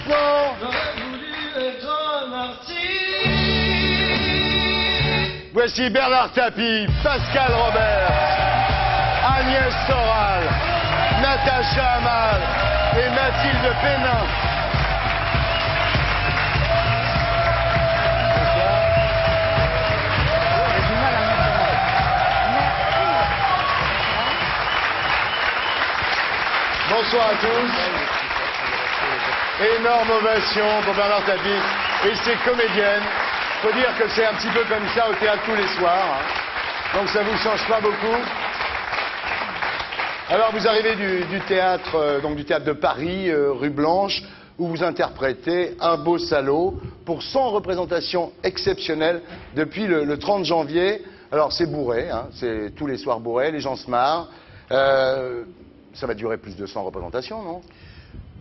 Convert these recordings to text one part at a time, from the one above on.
maintenant, J'aurais voulu être un martyr. voici Bernard Tapie, Pascal Robert, Agnès Soral, Natacha Amal et Mathilde Pénin. Bonsoir à tous. Énorme ovation pour Bernard Tapie et ses comédiennes. Faut dire que c'est un petit peu comme ça au théâtre tous les soirs. Donc ça vous change pas beaucoup. Alors vous arrivez du théâtre, donc du théâtre de Paris, rue Blanche, où vous interprétez Un beau salaud pour 100 représentations exceptionnelles depuis le 30 janvier. Alors c'est bourré, hein, c'est tous les soirs bourré, les gens se marrent. Ça va durer plus de 100 représentations, non?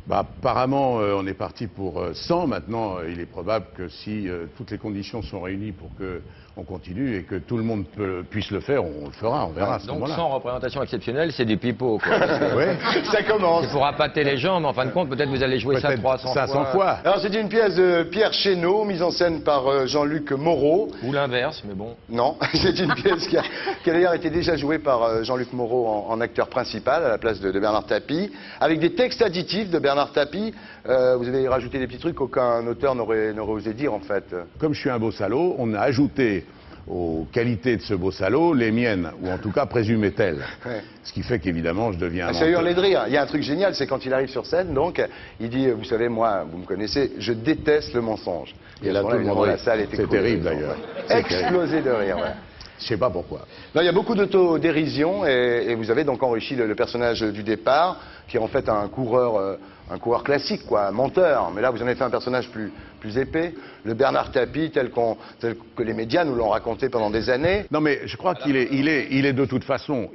Bah, apparemment, on est parti pour 100. Maintenant, il est probable que si toutes les conditions sont réunies pour qu'on continue et que tout le monde puisse le faire, on le fera, on verra à ce Donc moment-là. 100 représentations exceptionnelles, c'est du pipeau, quoi. Ouais. Ça commence. C'est pour appâter les gens, mais en fin de compte, peut-être vous allez jouer ça Peut-être 300 fois. Alors c'est une pièce de Pierre Chénaud, mise en scène par Jean-Luc Moreau. Ou l'inverse, mais bon. Non, c'est une pièce qui a d'ailleurs été déjà jouée par Jean-Luc Moreau en acteur principal à la place de Bernard Tapie, avec des textes additifs de Bernard Tapie. Vous avez rajouté des petits trucs qu'aucun auteur n'aurait osé dire en fait. Comme je suis un beau salaud, on a ajouté aux qualités de ce beau salaud les miennes, ou en tout cas présumées telles. Ouais. Ce qui fait qu'évidemment, je deviens un Ça menteur. hurlait de rire. Il y a un truc génial, c'est quand il arrive sur scène, donc il dit, vous savez, moi, vous me connaissez, je déteste le mensonge. Et là, tout le monde la rit. salle était C'est terrible, d'ailleurs. C'est Explosé de rire, ouais. Je sais pas pourquoi. Non, il y a beaucoup d'autodérision et vous avez donc enrichi le personnage du départ, qui est en fait un coureur classique, quoi, un menteur. Mais là, vous en avez fait un personnage plus épais, le Bernard Tapie tel que les médias nous l'ont raconté pendant des années. Non, mais je crois qu'il est de toute façon,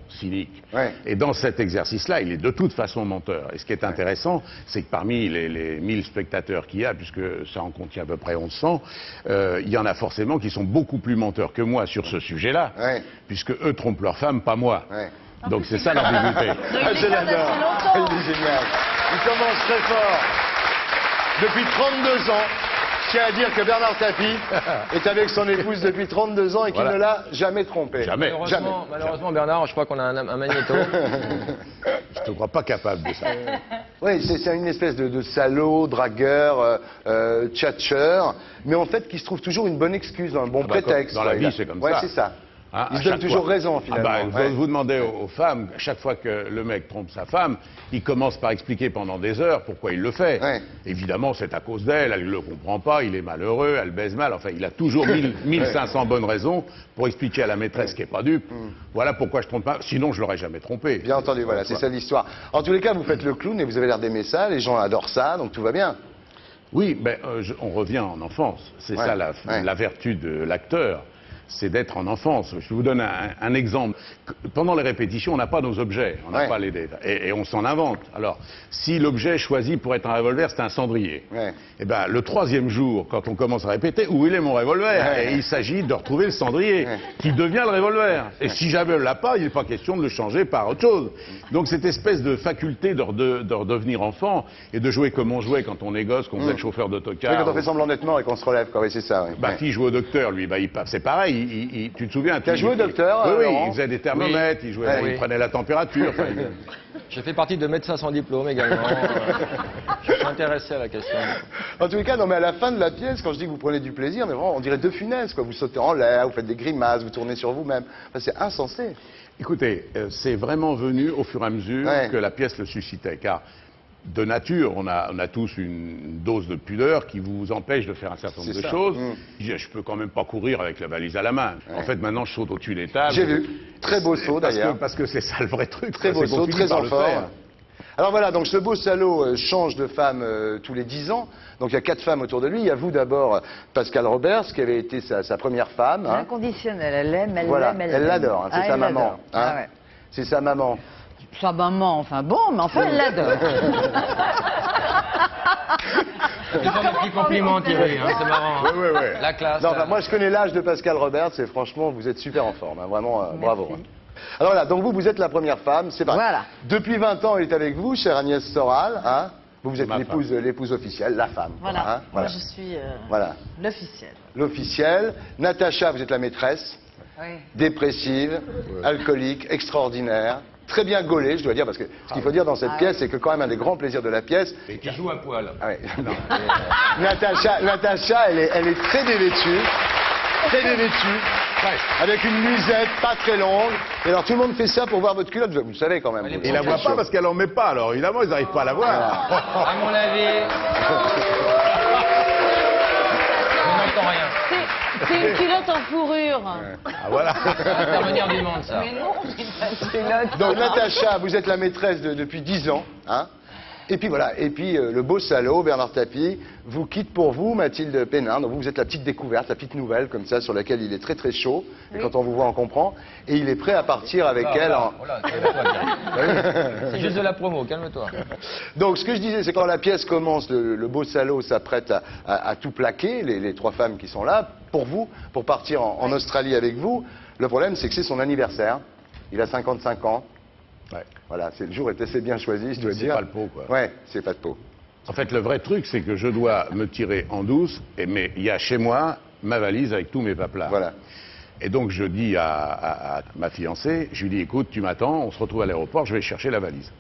cynique. Ouais. Et dans cet exercice-là, il est de toute façon menteur. Et ce qui est intéressant, c'est que parmi les 1000 spectateurs qu'il y a, puisque ça en contient à peu près 1100, il y en a forcément qui sont beaucoup plus menteurs que moi sur ce sujet-là, Ouais. puisque eux trompent leur femme, pas moi. Ouais. Donc c'est ça l'ambiguïté. Ah, je l'adore. Il est génial. Il commence très fort. Depuis 32 ans, je tiens à dire que Bernard Tapie est avec son épouse depuis 32 ans et qu'il Voilà. ne l'a jamais trompé. Jamais. Malheureusement, Bernard, je crois qu'on a un magnéto. Je te crois pas capable de ça. Oui, c'est une espèce de salaud, dragueur, tchatcheur, mais en fait qui se trouve toujours une bonne excuse, un bon Ah bah, prétexte. dans la quoi. vie, c'est comme ça. Ouais, c'est ça. Hein, Il à se donne chaque toujours fois. raison, finalement. Ah bah, Ouais. vous demandez aux femmes, à chaque fois que le mec trompe sa femme, il commence par expliquer pendant des heures pourquoi il le fait. Ouais. Évidemment, c'est à cause d'elle, elle ne le comprend pas, il est malheureux, elle baise mal, enfin, il a toujours 1500 bonnes raisons pour expliquer à la maîtresse qui n'est pas dupe, voilà pourquoi je trompe pas, sinon je l'aurais jamais trompé. Bien entendu, voilà, c'est ça l'histoire. En tous les cas, vous faites le clown et vous avez l'air d'aimer ça, les gens adorent ça, donc tout va bien. Oui, mais on revient en enfance, c'est Ouais, ça ouais. la vertu de l'acteur. C'est d'être en enfance. Je vous donne un exemple. Pendant les répétitions, on n'a pas nos objets, on n'a Ouais. pas et on s'en invente. Alors, si l'objet choisi pour être un revolver, c'est un cendrier, Ouais. eh ben, le troisième jour, quand on commence à répéter, où il est mon revolver? Ouais. Et il s'agit de retrouver le cendrier, Ouais. qui devient le revolver. Et si jamais on ne l'a pas, il n'est pas question de le changer par autre chose. Donc, cette espèce de faculté de redevenir enfant et de jouer comme on jouait quand on est gosse, quand vous êtes chauffeur Oui, d'autocar. quand on fait semblant d'être mort et qu'on se relève, quoi, oui, c'est ça. Oui. Bah, Ouais. qui joue au docteur, lui, bah, c'est pareil, tu te souviens? T'as joué au docteur, Oui, oui, Laurent? il faisait des thermomètres, il jouait, Oui. il prenait la température. Enfin, J'ai fait partie de médecins sans diplôme également. Je suis intéressé à la question. En tous les cas, non, mais à la fin de la pièce, quand je dis que vous prenez du plaisir, mais vraiment, on dirait De Funès, quoi. Vous sautez en l'air, vous faites des grimaces, vous tournez sur vous-même. Enfin, c'est insensé. Écoutez, c'est vraiment venu au fur et à mesure Ouais. que la pièce le suscitait, car de nature, on a tous une dose de pudeur qui vous empêche de faire un certain nombre C'est de ça. choses. Mm. Je peux quand même pas courir avec la valise à la main. En fait, maintenant, je saute au-dessus des tables. J'ai vu. Très beau saut, d'ailleurs. Parce que c'est ça le vrai truc. Très quoi, beau c'est qu'on saut, finit très par en le forme. faire. Alors voilà, donc ce beau salaud change de femme tous les 10 ans. Donc il y a 4 femmes autour de lui. Il y a vous d'abord, Pascal Roberts, qui avait été sa première femme. Hein. Inconditionnelle, elle l'aime, elle Voilà, l'aime, elle l'adore, hein, c'est Ah, sa elle maman. l'adore. Hein. Ah ouais. C'est sa maman. Sa maman, enfin bon, mais enfin elle l'adore. C'est pas mon petit compliment, Thierry, hein, c'est marrant. hein. Ouais, ouais, ouais. La classe. Non, là. enfin, moi je connais l'âge de Pascal Roberts et franchement, vous êtes super en forme. Hein, vraiment, Merci. bravo. Hein. Alors voilà, donc vous êtes la première femme, c'est pas. Voilà. Depuis 20 ans, elle est avec vous, chère Agnès Soral. Hein. Vous êtes Ma l'épouse officielle, la femme. Voilà, hein, moi je suis Voilà. l'officiel. L'officielle. Natacha, vous êtes la maîtresse. Oui. Dépressive, alcoolique, extraordinaire. Très bien gaulée, je dois dire, parce que ce qu'il faut dire dans cette pièce, c'est que quand même un des grands plaisirs de la pièce. Et qui joue à poil. Ah ouais. Natacha, elle est très dévêtue. Très dévêtue. Avec une musette pas très longue. Et alors tout le monde fait ça pour voir votre culotte, vous le savez quand même. Il la voit pas parce qu'elle en met pas, alors évidemment ils n'arrivent pas à la voir. À mon avis. Je n'entends rien. C'est une culotte en fourrure. Ah voilà. Intervenir du monde, ça. Mais non, c'est pas une culotte. Donc Natacha, vous êtes la maîtresse depuis 10 ans. Hein. Et puis voilà, et puis le beau salaud, Bernard Tapie, vous quitte pour vous, Mathilde Pénin. Donc vous êtes la petite découverte, la petite nouvelle, comme ça, sur laquelle il est très très chaud. Et quand on vous voit, on comprend. Et il est prêt à partir avec elle en... Voilà, calme-toi, c'est juste de la promo, calme-toi. Donc ce que je disais, c'est quand la pièce commence, le beau salaud s'apprête à tout plaquer, les trois femmes qui sont là, pour vous, pour partir en Australie avec vous. Le problème, c'est que c'est son anniversaire. Il a 55 ans. Ouais. Voilà, le jour est assez bien choisi, je dois dire. C'est pas le pot, quoi. Ouais, c'est pas de pot. En fait, le vrai truc, c'est que je dois me tirer en douce, mais il y a chez moi ma valise avec tous mes paplats. Voilà. Et donc je dis à ma fiancée, je lui dis, écoute, tu m'attends, on se retrouve à l'aéroport, je vais chercher la valise.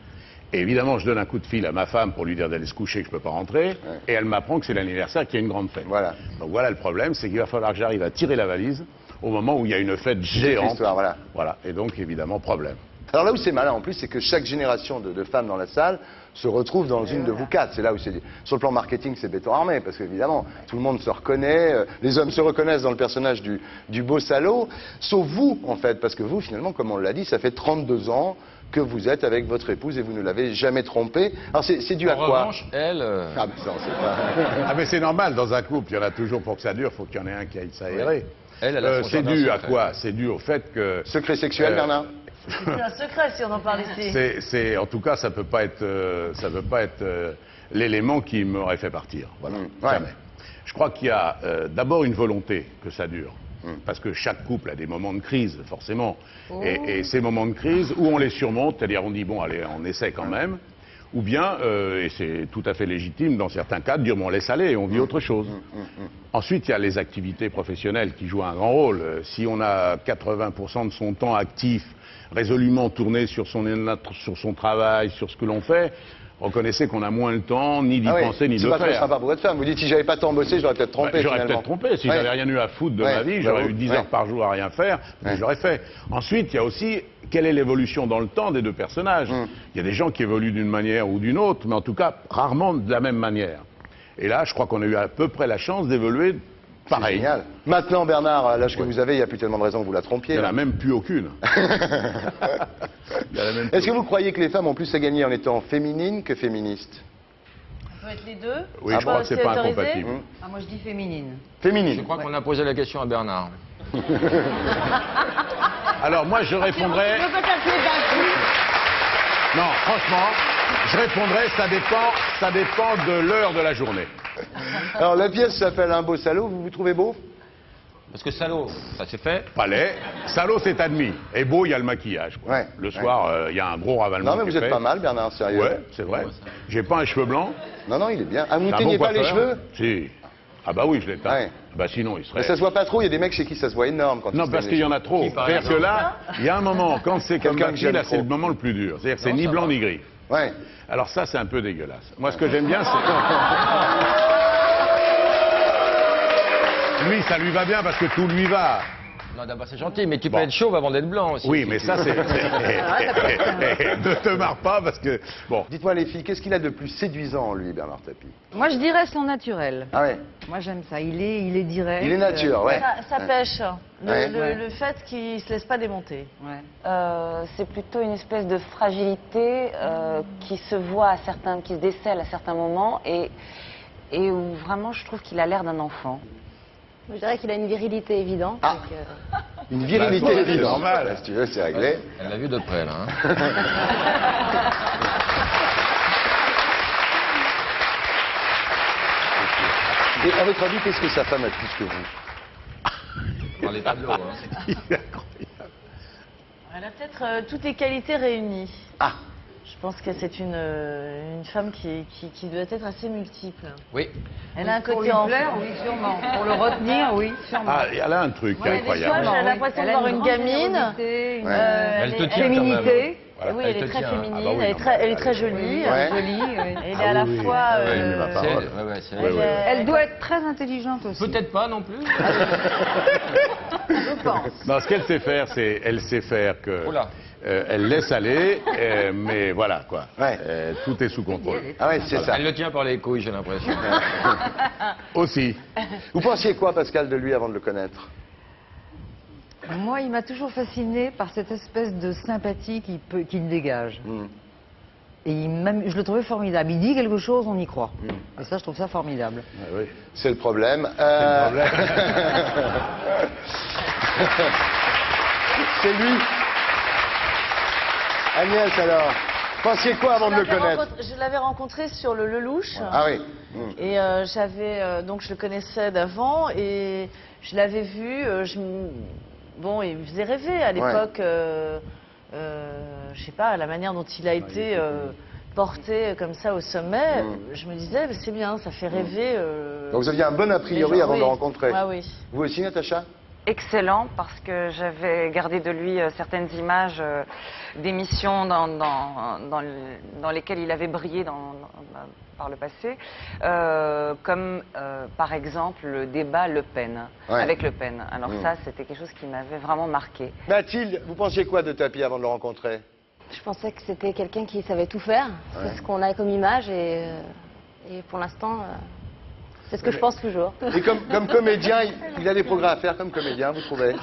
Et évidemment, je donne un coup de fil à ma femme pour lui dire d'aller se coucher, que je ne peux pas rentrer, et elle m'apprend que c'est l'anniversaire, qu'il y a une grande fête. Voilà. Donc voilà le problème, c'est qu'il va falloir que j'arrive à tirer la valise au moment où il y a une fête géante. Histoire, voilà. Voilà. Et donc, évidemment, problème. Alors là où c'est malin en plus, c'est que chaque génération de femmes dans la salle se retrouve dans une de vous quatre. C'est là où c'est... Sur le plan marketing, c'est béton armé, parce qu'évidemment, tout le monde se reconnaît, les hommes se reconnaissent dans le personnage du beau salaud, sauf vous, en fait, parce que vous, finalement, comme on l'a dit, ça fait 32 ans que vous êtes avec votre épouse et vous ne l'avez jamais trompée. Alors c'est dû à quoi? En revanche, elle... Ah ben ça, on sait pas. Ah mais c'est normal, dans un couple, il y en a toujours pour que ça dure, il faut qu'il y en ait un qui aille s'aérer. Elle a son c'est jardin dû à secret. quoi? C'est dû au fait que... Secret sexuel, Bernard? C'est un secret si on en parle ici. En tout cas, ça peut pas être, l'élément qui m'aurait fait partir. Voilà, Ouais. jamais. Je crois qu'il y a d'abord une volonté que ça dure. Parce que chaque couple a des moments de crise, forcément. Et ces moments de crise, où on les surmonte, c'est-à-dire on dit, bon, allez, on essaie quand même. Ou bien, et c'est tout à fait légitime dans certains cas, de dire, bon, on laisse aller, on vit autre chose. Ensuite, il y a les activités professionnelles qui jouent un grand rôle. Si on a 80% de son temps actif, résolument tourné sur son travail, sur ce que l'on fait, reconnaissez qu'on a moins le temps ni d'y penser ni de c'est le pas très faire. sympa pour votre femme. Vous dites, si j'avais pas tant bossé, j'aurais peut-être trompé. J'aurais finalement. peut-être trompé. Si j'avais rien eu à foutre de ma vie, j'aurais eu 10 heures par jour à rien faire, mais j'aurais fait. Ensuite, il y a aussi quelle est l'évolution dans le temps des deux personnages. Il y a des gens qui évoluent d'une manière ou d'une autre, mais en tout cas, rarement de la même manière. Et là, je crois qu'on a eu à peu près la chance d'évoluer pareil. Génial. Maintenant, Bernard, à l'âge que vous avez, il n'y a plus tellement de raisons que vous la trompiez. Il n'y en là. a même plus aucune. Est-ce que vous croyez que les femmes ont plus à gagner en étant féminines que féministes? Ça peut être les deux. Oui, je crois que c'est pas incompatible. Ah, moi, je dis féminine. Féminines. Je crois qu'on a posé la question à Bernard. Alors moi, je répondrais... Je peux t'appeler d'un coup. Non, franchement, je répondrais, ça dépend de l'heure de la journée. Alors, la pièce s'appelle Un beau salaud. Vous vous trouvez beau? Parce que salaud, ça c'est fait. Palais, salaud c'est admis. Et beau, il y a le maquillage. Quoi. Ouais, le soir, il y a un gros ravalement. Non, mais qui vous est êtes fait. pas mal, Bernard, sérieux. Ouais, c'est vrai. J'ai pas un cheveu blanc. Non, non, il est bien. Ah, vous ne C'est un teignez bon pas les coiffeur. cheveux? Si. Ah bah oui, je l'ai teint. Ouais. Bah sinon, il serait... Mais ça se voit pas trop. Il y a des mecs chez qui ça se voit énorme quand Non, ils se parce teignent qu'il y les en a trop. Qui, par C'est-à-dire que là, il y a un moment, quand c'est comme Quelqu'un que Baki, j'aime là, c'est trop. le moment le plus dur. C'est-à-dire que c'est Non, ni ça blanc va. ni gris. cheveux. Ouais. Alors ça, c'est un peu dégueulasse. Moi, ce que j'aime bien, c'est... Lui, ça lui va bien parce que tout lui va. Non, d'abord c'est gentil, mais tu peux être chauve avant d'être blanc aussi. Oui, si mais tu ça, veux. c'est... Ne te marre pas parce que... Bon. Dites-moi, les filles, qu'est-ce qu'il a de plus séduisant en lui, Bernard Tapie? Moi, je dirais son naturel. Ah ouais. Moi, j'aime ça. Il est direct. Il est nature, ouais. Ça pêche. Ouais. Le fait qu'il se laisse pas démonter. Ouais. C'est plutôt une espèce de fragilité qui se voit à certains, qui se décèle à certains moments et où vraiment je trouve qu'il a l'air d'un enfant. Je dirais qu'il a une virilité évidente. Ah. donc, Une virilité Bah, c'est évidente. normal. Si tu veux, c'est réglé. Elle l'a vu de près, là. Hein. Et à votre avis, qu'est-ce que sa femme a de plus que vous? Dans les tableaux. Hein. Il est incroyable. Elle a peut-être toutes les qualités réunies. Ah, Je pense que c'est une femme qui doit être assez multiple. Oui. Elle a un Pour côté lui enfant. plaire, oui, sûrement. Pour le retenir, oui, sûrement. Ah, elle a un truc Ouais, des incroyable. fois, j'ai l'impression de voir une gamine. Générosité, Elle te tient quand même. féminité. Voilà. Oui, Elle elle est te très tient. féminine, Ah bah oui, elle est très jolie. Ouais. Jolie, oui. Elle est à la oui, oui. fois. Ah oui, mais ma parole. Ouais, ouais, c'est- Ouais, ouais. Elle doit être très intelligente aussi. Peut-être pas non plus. Je pense. Non, ce qu'elle sait faire, c'est elle sait faire que Oula. elle laisse aller, mais voilà quoi. Ouais. Tout est sous contrôle. Ah ouais, c'est ça. Elle le tient par les couilles, j'ai l'impression. Aussi. Vous pensiez quoi, Pascal, de lui avant de le connaître? Moi, il m'a toujours fasciné par cette espèce de sympathie qu'il dégage. Et je le trouvais formidable. Il dit quelque chose, on y croit. Et ça, je trouve ça formidable. Ah oui. C'est le problème. C'est lui. Agnès, alors, pensiez quoi avant de le connaître? Je l'avais rencontré sur le Lelouch. Ah oui. Et donc je le connaissais d'avant et je l'avais vu. Bon, il me faisait rêver à l'époque. Je sais pas, la manière dont il a été porté comme ça au sommet. Je me disais, c'est bien, ça fait rêver. Donc vous aviez un bon a priori les gens, avant de oui. le rencontrer. Ah oui. Vous aussi, Natacha? Excellent, parce que j'avais gardé de lui certaines images d'émissions dans lesquelles il avait brillé par le passé, comme par exemple le débat Le Pen, avec Le Pen. Alors ça, c'était quelque chose qui m'avait vraiment marqué. Mathilde, vous pensiez quoi de Tapi avant de le rencontrer? Je pensais que c'était quelqu'un qui savait tout faire. C'est ce qu'on a comme image et pour l'instant, c'est ce que je pense toujours. Et comme comédien, il a des progrès à faire comme comédien, vous trouvez?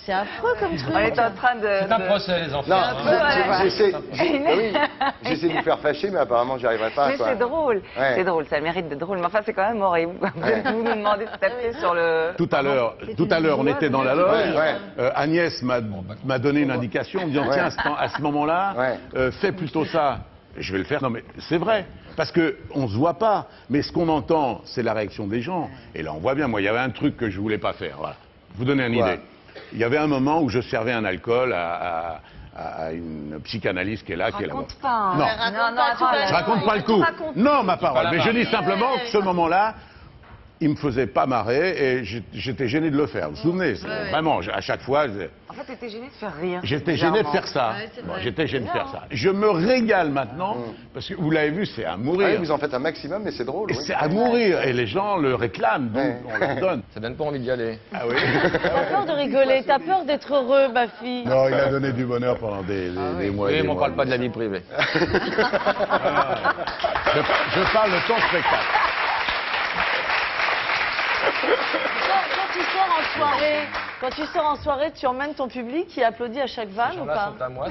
C'est affreux comme truc. On est en train de... C'est un procès, les enfants. Non, hein. j'essaie de vous faire fâcher, mais apparemment, j'y arriverai pas. Mais quoi. c'est drôle, Ouais. c'est drôle, ça mérite de drôle. Mais enfin, c'est quand même horrible. Vous nous demandez de taper sur le... Tout à l'heure, on était dans la loge. Ouais. Agnès m'a donné une indication en me disant tiens, à ce moment-là, fais plutôt ça. Je vais le faire. Non, mais c'est vrai. Parce qu'on ne se voit pas. Mais ce qu'on entend, c'est la réaction des gens. Et là, on voit bien. Moi, il y avait un truc que je ne voulais pas faire. Voilà. Vous donner une idée. Il y avait un moment où je servais un alcool à une psychanalyste qui est là. Raconte pas. Hein. Non. Non, Je raconte pas le coup. Non, ma parole. Mais je dis simplement que ce moment-là, il me faisait pas marrer et j'étais gêné de le faire. Vous vous souvenez? Vraiment, à chaque fois. En fait, t'étais gêné de faire rire. J'étais gêné de faire ça. Bon, j'étais gêné de faire ça. Je me régale maintenant, parce que vous l'avez vu, c'est à mourir. Oui, vous en faites un maximum, mais c'est drôle. Et Oui. c'est à mourir. Et les gens le réclament, donc on leur donne. Ça donne pas envie d'y aller. Ah oui. T'as peur de rigoler, t'as peur d'être heureux, ma fille. Non, il a donné du bonheur pendant des mois. Oui, et des mais on mois. parle pas de la vie privée. Je parle de ton spectacle. Quand tu sors en soirée, tu emmènes ton public qui applaudit à chaque vanne Ces ou gens-là pas? sont à moi.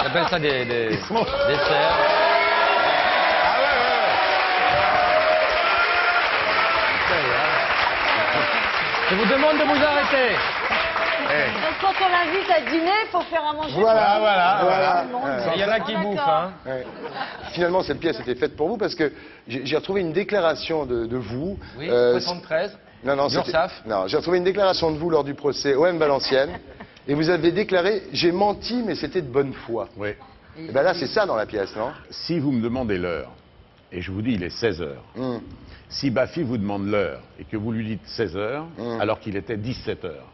J'appelle ça des serres. Je vous demande de vous arrêter. Donc quand on l'invite à dîner, il faut faire à manger. Voilà. Il y en a qui bouffent, hein. Ouais. Finalement, cette pièce était faite pour vous parce que j'ai retrouvé une déclaration de vous. Oui, 73. Non, L'URSSAF. non, j'ai retrouvé une déclaration de vous lors du procès OM Valenciennes. Et vous avez déclaré, j'ai menti, mais c'était de bonne foi. Oui. Et ben là, c'est ça dans la pièce, non? Si vous me demandez l'heure, et je vous dis il est 16 heures, si Baffy vous demande l'heure et que vous lui dites 16 heures, alors qu'il était 17 heures,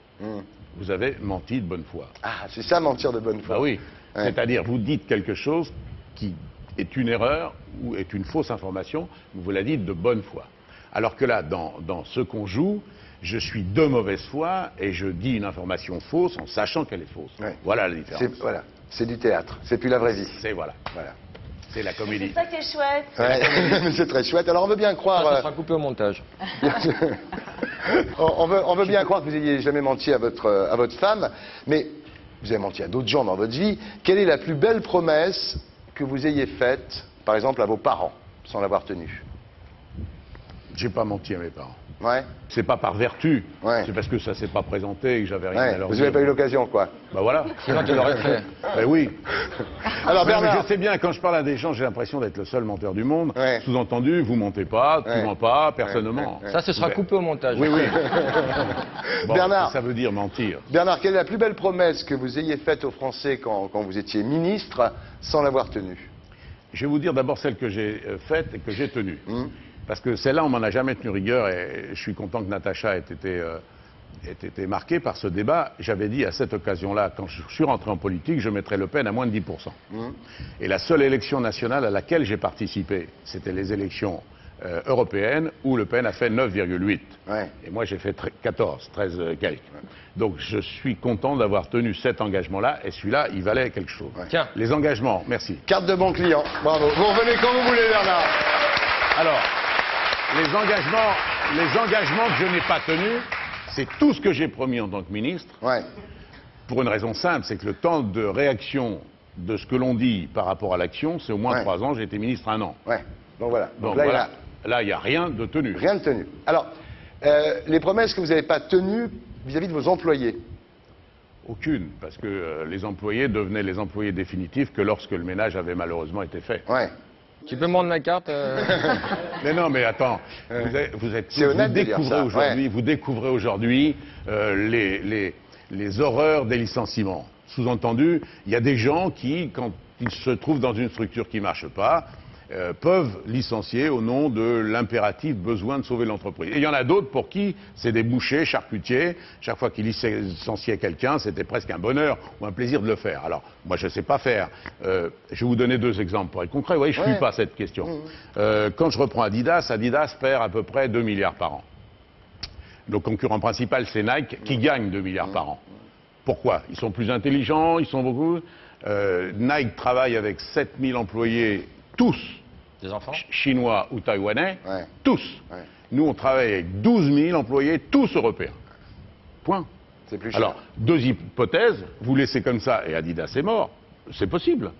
vous avez menti de bonne foi. Ah, c'est ça, mentir de bonne foi. Bah oui. Ouais. C'est-à-dire, vous dites quelque chose qui est une erreur ou est une fausse information, vous la dites de bonne foi. Alors que là, dans ce qu'on joue, je suis de mauvaise foi et je dis une information fausse en sachant qu'elle est fausse. Ouais. Voilà la différence. Voilà, c'est du théâtre, c'est plus la vraie vie. C'est voilà. C'est la comédie. C'est ça qui est chouette. Ouais. C'est très chouette. Alors on veut bien Ça croire. sera coupé au montage. On veut bien croire que vous n'ayez jamais menti à votre femme, mais vous avez menti à d'autres gens dans votre vie. Quelle est la plus belle promesse que vous ayez faite, par exemple, à vos parents, sans l'avoir tenue? J'ai pas menti à mes parents. Ouais. C'est pas par vertu, Ouais. c'est parce que ça s'est pas présenté et que j'avais rien Ouais. à leur Vous dire. n'avez pas eu l'occasion, quoi. Bah voilà. Sinon, tu l'aurais fait. Ben oui. Alors, Ouais, mais Bernard. je sais bien, quand je parle à des gens, j'ai l'impression d'être le seul menteur du monde. Ouais. Sous-entendu, vous mentez pas, tu Ouais. mens pas, personne ne ment. Ça, ce sera coupé au montage. Oui, oui. Bon, Bernard. ça veut dire mentir. Bernard, quelle est la plus belle promesse que vous ayez faite aux Français quand vous étiez ministre sans l'avoir tenue? Je vais vous dire d'abord celle que j'ai faite et que j'ai tenue. Hum. Parce que celle-là, on m'en a jamais tenu rigueur et je suis content que Natacha ait été marquée par ce débat. J'avais dit à cette occasion-là, quand je suis rentré en politique, je mettrais Le Pen à moins de 10%. Et la seule élection nationale à laquelle j'ai participé, c'était les élections européennes où Le Pen a fait 9,8. Ouais. Et moi, j'ai fait 13 quelques. Donc, je suis content d'avoir tenu cet engagement-là et celui-là, il valait quelque chose. Ouais. Tiens. Les engagements, merci. Carte de bon client. Bravo. Vous revenez quand vous voulez, Bernard. Alors, les engagements que je n'ai pas tenus, c'est tout ce que j'ai promis en tant que ministre, Ouais. pour une raison simple, c'est que le temps de réaction de ce que l'on dit par rapport à l'action, c'est au moins Ouais. 3 ans, j'ai été ministre 1 an. Ouais. Donc voilà. Donc là, voilà. Là, il n'y a rien de tenu. Rien de tenu. Alors, les promesses que vous n'avez pas tenues vis-à-vis de vos employés. Aucune, parce que les employés devenaient les employés définitifs que lorsque le ménage avait malheureusement été fait. Ouais. Tu peux me rendre ma carte Mais non, mais attends, C'est honnête de dire ça, vous découvrez aujourd'hui les horreurs des licenciements. Sous-entendu, il y a des gens qui, quand ils se trouvent dans une structure qui ne marche pas, peuvent licencier au nom de l'impératif besoin de sauver l'entreprise. Et il y en a d'autres pour qui c'est des bouchers, charcutiers. Chaque fois qu'ils licenciaient quelqu'un, c'était presque un bonheur ou un plaisir de le faire. Alors, moi, je ne sais pas faire. Je vais vous donner 2 exemples pour être concret. Oui, je ne fuis pas cette question. Quand je reprends Adidas, Adidas perd à peu près 2 milliards par an. Le concurrent principal, c'est Nike, qui gagne 2 milliards par an. Pourquoi? Ils sont plus intelligents, ils sont beaucoup. Nike travaille avec 7000 employés, tous Des enfants chinois ou taïwanais, Ouais. tous. Ouais. Nous, on travaille avec 12 000 employés, tous européens. Point. C'est plus cher. Alors, 2 hypothèses, vous laissez comme ça et Adidas est mort, c'est possible.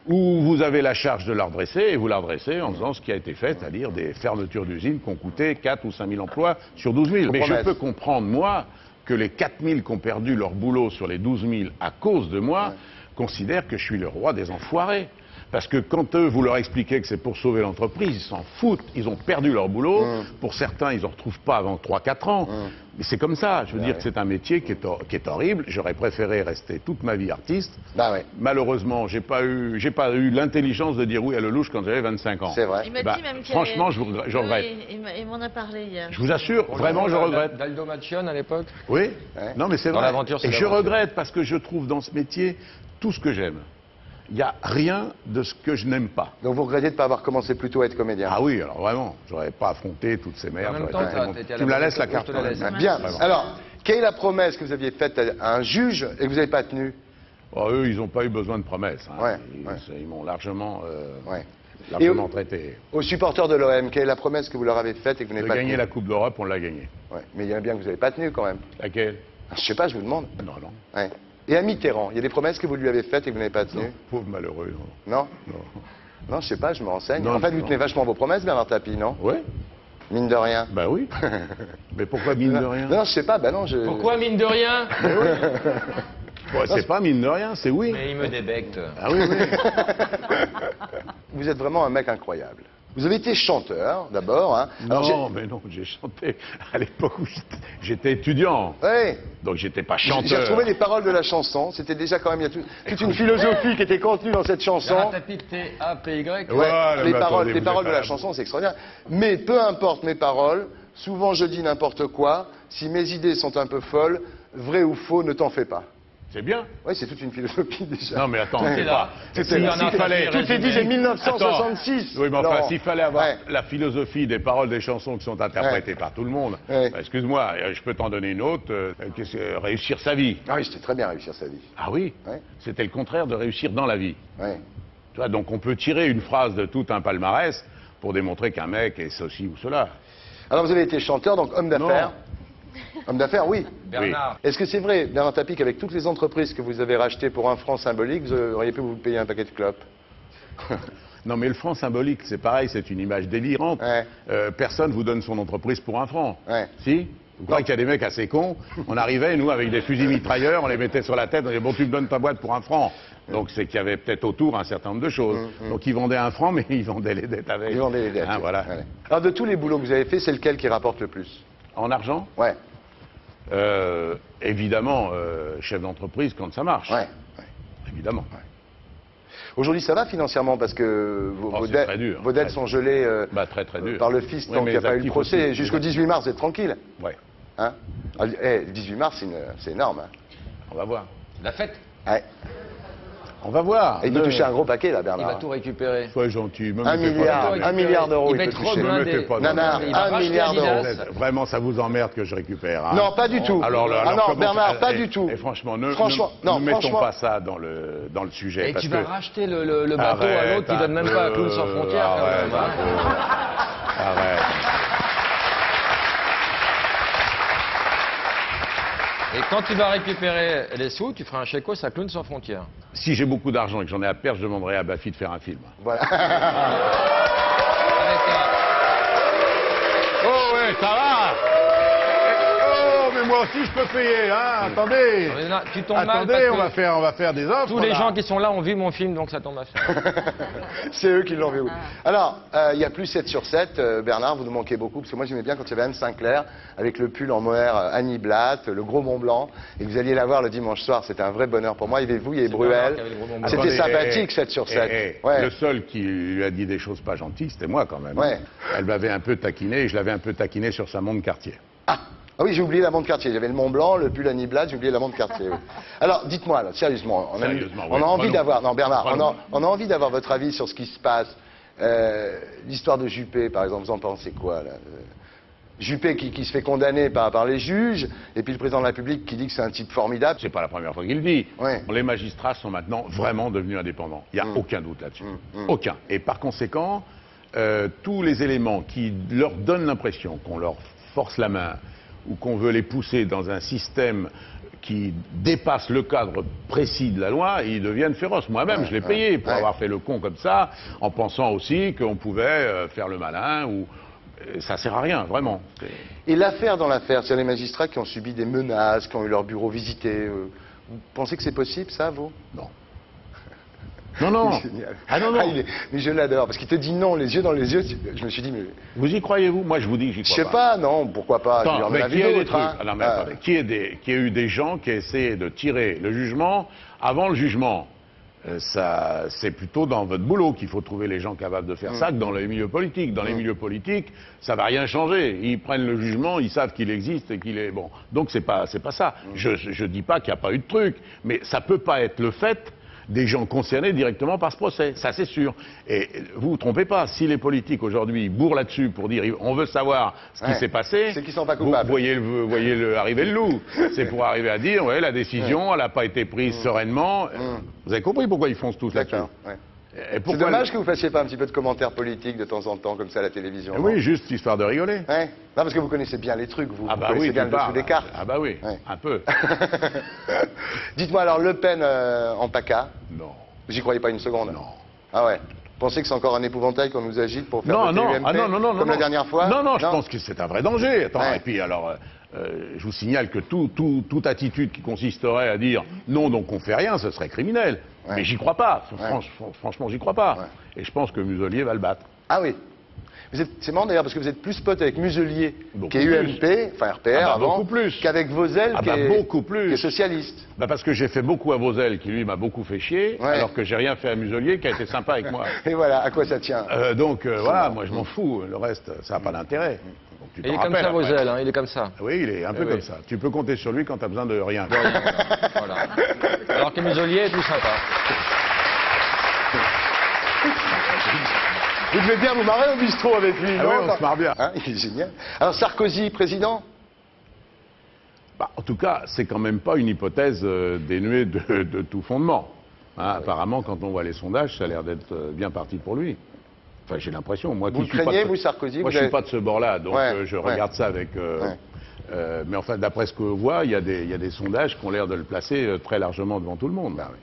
Ou vous avez la charge de la redresser et vous la redressez en faisant ce qui a été fait, c'est-à-dire des fermetures d'usines qui ont coûté 4 ou 5 000 emplois sur 12 000. Mais je promesse. peux comprendre, moi, que les 4 000 qui ont perdu leur boulot sur les 12 000 à cause de moi considèrent que je suis le roi des enfoirés. Parce que quand eux, vous leur expliquez que c'est pour sauver l'entreprise, ils s'en foutent, ils ont perdu leur boulot. Pour certains, ils n'en retrouvent pas avant 3-4 ans. Mais c'est comme ça, je veux dire que c'est un métier qui est horrible. J'aurais préféré rester toute ma vie artiste. Bah ouais. Malheureusement, j'ai pas eu l'intelligence de dire oui à Lelouch quand j'avais 25 ans. C'est vrai. Il m'a Bah, dit même qu'il franchement, je regrette. Oui, il m'en a parlé hier. Je vous assure, vraiment, je regrette. D'Aldo Machion à l'époque. Oui, Ouais. non mais c'est Dans vrai. l'aventure, c'est Et je l'aventure. regrette parce que je trouve dans ce métier tout ce que j'aime. Il n'y a rien de ce que je n'aime pas. Donc vous regrettez de ne pas avoir commencé plus tôt à être comédien. Ah oui, alors vraiment, j'aurais pas affronté toutes ces merdes. En même j'aurais temps, été ça, bon. t'étais à Tu la me la bonne laisses la époque, carte je te la quand laisse. même. Bien. Vraiment. Alors, quelle est la promesse que vous aviez faite à un juge et que vous n'avez pas tenue? Oh, eux, ils n'ont pas eu besoin de promesses. Hein. Ouais, Ils, ouais. ils m'ont largement, Ouais. largement traité. Aux supporters de l'OM, quelle est la promesse que vous leur avez faite et que vous De n'avez pas gagner tenue? la Coupe d'Europe, on l'a gagnée. Ouais. Mais il y en a bien que vous n'avez pas tenu quand même. Laquelle? Je sais pas, je vous demande. Non, non. Ouais. Et à Mitterrand, il y a des promesses que vous lui avez faites et que vous n'avez pas tenues? Pauvre malheureux. Non. Non. Non. Non, je sais pas, je me renseigne. Non, en fait, vous non. tenez vachement vos promesses, Bernard Tapie, non? Oui. Mine de rien. Bah oui. Mais pourquoi mine de rien? Non, je sais pas, bah non, je... Pourquoi mine de rien Bon, c'est pas mine de rien, c'est oui. Mais il me débecte. Ah oui, oui. Vous êtes vraiment un mec incroyable. Vous avez été chanteur, d'abord. Hein. Alors, Non, mais non, j'ai chanté à l'époque où j'étais étudiant. Ouais. Donc j'étais pas J'ai chanteur. retrouvé les paroles de la chanson. C'était déjà quand même, il y a toute une philosophie qui était contenue dans cette chanson. Gérard Tapie, T-A-P-Y. Ouais, Voilà, les mais paroles, attendez, les vous paroles êtes de à la la chanson, c'est extraordinaire. Mais peu importe mes paroles, souvent je dis n'importe quoi. Si mes idées sont un peu folles, vrai ou faux, ne t'en fais pas. C'est bien. Oui, c'est toute une philosophie déjà. Non, mais attends, Ouais. c'est pas. C'était- Il en fallait. Tout est dit, c'est 1966. Attends. Oui, mais enfin, Laurent. s'il fallait avoir Ouais. la philosophie des paroles des chansons qui sont interprétées par tout le monde, Ouais. bah, excuse-moi, je peux t'en donner une autre, réussir sa vie. Ah oui, c'était très bien réussir sa vie. Ah oui, Ouais. c'était le contraire de réussir dans la vie. Ouais. Tu vois, donc on peut tirer une phrase de tout un palmarès pour démontrer qu'un mec est ceci ou cela. Alors vous avez été chanteur, donc homme d'affaires. Homme d'affaires, oui. Bernard. Est-ce que c'est vrai, Bernard Tapie, qu'avec toutes les entreprises que vous avez rachetées pour 1 franc symbolique, vous auriez pu vous payer un paquet de clopes? Non, mais le franc symbolique, c'est pareil, c'est une image délirante. Ouais. Personne vous donne son entreprise pour un franc. Ouais. Si? Vous croyez qu'il y a des mecs assez cons? On arrivait, nous, avec des fusils mitrailleurs, on les mettait sur la tête, on disait, bon, tu me donnes ta boîte pour un franc. Donc c'est qu'il y avait peut-être autour un certain nombre de choses. Donc ils vendaient un franc, mais ils vendaient les dettes avec. Ils vendaient les dettes. Hein, voilà. Ouais. Alors, de tous les boulots que vous avez fait, c'est lequel qui rapporte le plus? En argent? Ouais. Évidemment, chef d'entreprise quand ça marche. Ouais. Évidemment. Aujourd'hui, ça va financièrement parce que vos c'est dettes, très dur, vos dettes très sont gelées très dur. par le fisc Oui, tant mais qu'il n'y a les pas eu le actifs procès. aussi. Jusqu'au 18 mars, vous êtes tranquille. Ouais. Hein? Le 18 mars, c'est énorme. Hein. On va voir. La fête, Ouais. On va voir. Et il peut toucher un gros paquet, là, il va Bernard. tout récupérer. Sois gentil. me Un mettez pas milliard, dans- un milliard d'euros, Il va il peut être toucher. Ne me reblindé. mettez pas dans- Nanar, Il va un racheter milliard d'euros. Adidas. Vraiment, ça vous emmerde que je récupère. Hein. Non, pas du tout. Alors, Ah non, comment- Bernard, pas et- du tout. Et franchement, Non, ne mettons franchement. pas ça dans le sujet. Et parce tu vas que- racheter le bateau à Arrête l'autre qui donne même pas à Clowns sans frontières. quand arrête, même, hein. Arrête. Et quand tu vas récupérer les sous, tu feras un chèque à Clowns sans frontières. Si j'ai beaucoup d'argent et que j'en ai à perdre, je demanderai à Bafi de faire un film. Voilà. Avec Oh ouais, ça va. Oh, mais moi aussi je peux payer, hein. Attendez. tu tombes mal Attendez, parce que on va faire des offres. tous les là. gens qui sont là ont vu mon film, donc ça tombe à faire. C'est eux qui l'ont vu. Oui. Alors, il y a plus 7 sur 7. Bernard, vous nous manquez beaucoup, parce que moi j'aimais bien quand il y avait Anne Sinclair, avec le pull en mohair Annie Blatt, le gros Mont Blanc, et que vous alliez la voir le dimanche soir. C'était un vrai bonheur pour moi. Il y avait vous, il y avait C'est Bernard Bruel. qui avait le gros Mont Blanc. C'était Attendez, sympathique, 7 sur 7. Ouais. Le seul qui lui a dit des choses pas gentilles, c'était moi quand même. Ouais. Elle m'avait un peu taquiné et je l'avais un peu taquiné sur sa montre Cartier. Ah oui, j'ai oublié la montre Cartier. J'avais le Mont Blanc, le pull Annie Blatt, j'ai oublié la montre Cartier. Oui. Alors, dites-moi, là, sérieusement, on Sérieusement, a oui. envie Prenons. d'avoir... Non, Bernard, Prenons. on a envie d'avoir votre avis sur ce qui se passe. L'histoire de Juppé, par exemple, vous en pensez quoi, là Juppé qui se fait condamner par les juges, et puis le président de la République qui dit que c'est un type formidable. C'est pas la première fois qu'il le dit. Ouais. Les magistrats sont maintenant vraiment devenus indépendants. Il n'y a aucun doute là-dessus. Aucun. Et par conséquent, tous les éléments qui leur donnent l'impression qu'on leur force la main ou qu'on veut les pousser dans un système qui dépasse le cadre précis de la loi, ils deviennent féroces. Moi-même, je l'ai payé pour avoir fait le con comme ça, en pensant aussi qu'on pouvait faire le malin ou... Ça sert à rien, vraiment. Et l'affaire dans l'affaire, c'est les magistrats qui ont subi des menaces, qui ont eu leur bureau visité. Vous pensez que c'est possible, ça, vous Non. Non, non. Génial. Ah non, non. Mais je l'adore, parce qu'il te dit non, les yeux dans les yeux. Je me suis dit, mais... Vous y croyez-vous? Moi, je vous dis que j'y Je crois sais pas, non, pourquoi pas. Attends, je lui mais en ai qui vu a des d'autres, trucs hein. Ah non, mais attendez, qui a eu des gens qui essaient de tirer le jugement avant le jugement? Ça, c'est plutôt dans votre boulot qu'il faut trouver les gens capables de faire ça que dans les milieux politiques. Dans les milieux politiques, ça va rien changer. Ils prennent le jugement, ils savent qu'il existe et qu'il est bon. Donc c'est pas ça. Je dis pas qu'il n'y a pas eu de truc, mais ça peut pas être le fait des gens concernés directement par ce procès. Ça, c'est sûr. Et vous vous trompez pas. Si les politiques aujourd'hui bourrent là-dessus pour dire on veut savoir ce qui s'est passé, c'est qu'ils sont pas vous coupables. voyez arriver le loup. C'est pour arriver à dire ouais, la décision, elle n'a pas été prise sereinement. Vous avez compris pourquoi ils foncent tous là-dessus? D'accord. Ouais. Et C'est pourquoi dommage que vous fassiez pas un petit peu de commentaires politiques de temps en temps, comme ça, à la télévision. non Oui, juste histoire de rigoler. Ouais. Non, parce que vous connaissez bien les trucs, vous. Ah Vous bah connaissez oui, bien tu le dessous parles. des cartes. Ah bah oui, Ouais. un peu. Dites-moi alors, Le Pen en PACA, Non. j'y croyais pas une seconde. Non. Ah ouais. Vous pensez que c'est encore un épouvantail qu'on nous agite pour faire Non, voter non, UMP, ah non, non, non, comme non. la dernière fois? Non, non, je pense que c'est un vrai danger. Attends, Ouais. et puis alors, je vous signale que toute attitude qui consisterait à dire non, donc on fait rien, ce serait criminel. Ouais. Mais j'y crois pas. Franchement, j'y crois pas. Ouais. Et je pense que Muselier va le battre. Ah oui. C'est marrant d'ailleurs parce que vous êtes plus pote avec Muselier, Beaucoup qui est UMP, enfin RPR Ah bah, avant, beaucoup plus. qu'avec Vauzel, Ah qui, bah, est, beaucoup plus. qui est socialiste. Bah parce que j'ai fait beaucoup à Vauzel, qui lui m'a beaucoup fait chier, Ouais. alors que j'ai rien fait à Muselier, qui a été sympa avec moi. Et voilà, à quoi ça tient? Donc voilà, moi je m'en fous. Le reste, ça n'a pas d'intérêt. Donc, tu Et t'en il est comme rappelles ça, après. Vauzel, hein, il est comme ça. Oui, il est un peu oui. comme ça. Tu peux compter sur lui quand tu as besoin de rien. Voilà. Alors que Muselier est tout sympa. Vous devez bien vous marrer au bistrot avec lui, Ah non? ouais, on se marre bien. Hein, il est génial. Alors Sarkozy, président? Bah, en tout cas, c'est quand même pas une hypothèse dénuée de tout fondement. Hein, apparemment, quand on voit les sondages, ça a l'air d'être bien parti pour lui. Enfin, j'ai l'impression. Moi, Vous qui le suis pas craignez, de ce- vous, Sarkozy? Moi, Vous je suis avez- pas de ce bord-là, donc Ouais, je ouais. regarde ça avec. Mais enfin, d'après ce que je vois, il y a des sondages qui ont l'air de le placer très largement devant tout le monde. Bah oui.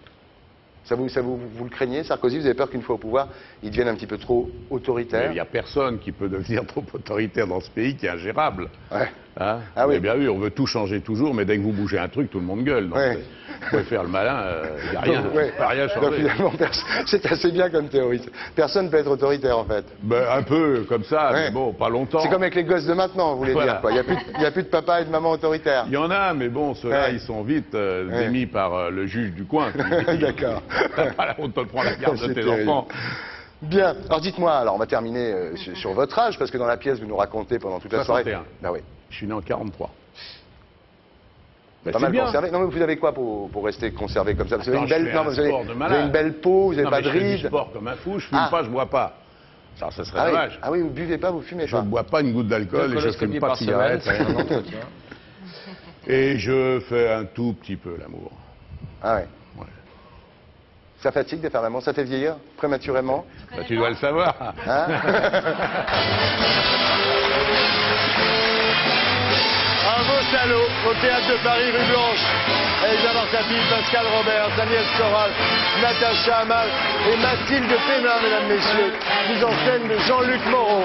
Vous le craignez, Sarkozy? Vous avez peur qu'une fois au pouvoir, il devienne un petit peu trop autoritaire? Il n'y a personne qui peut devenir trop autoritaire dans ce pays qui est ingérable. Ouais. Hein, ah oui. Bien vu, on veut tout changer toujours, mais dès que vous bougez un truc, tout le monde gueule. Donc ouais. Vous pouvez faire le malin, il n'y a rien. Ouais. Pas rien changer. Donc finalement, c'est assez bien comme théorie. Personne ne peut être autoritaire en fait. Ben, un peu comme ça, ouais. mais bon, pas longtemps. C'est comme avec les gosses de maintenant, vous voulez dire quoi. Il n'y a plus de papa et de maman autoritaires. Il y en a, mais bon, ceux-là, ouais. ils sont vite démis par le juge du coin. D'accord. On te prend la garde de tes terrible. enfants. Bien. Alors dites-moi, alors on va terminer sur votre âge, parce que dans la pièce, vous nous racontez pendant toute la 61. soirée. Ben oui. Je suis né en 43. Ben, Pas mal bien. conservé. Non, mais vous avez quoi pour rester conservé comme ça? Vous avez Attends, une belle, je fais un sport de vous malade. avez une belle peau, vous n'avez pas de Je fais du rides. sport comme un fou, je fume pas, je bois pas. Ça serait Ah dommage. oui. Ah oui, vous buvez pas, vous fumez Je pas. ne bois pas une goutte d'alcool et je fume pas de semaine, cigarette. c'est un entretien. Et je fais un tout petit peu l'amour. Ah ouais. Ouais. Ça fatigue de faire l'amour, ça fait vieillir prématurément. Bah, tu dois le savoir. Hein? Un beau salaud au théâtre de Paris, rue Blanche. Elsa Marsapie, Pascal Robert, Daniel Soral, Natacha Amal et Mathilde Pénin, mesdames, messieurs. Mise en scène de Jean-Luc Moreau.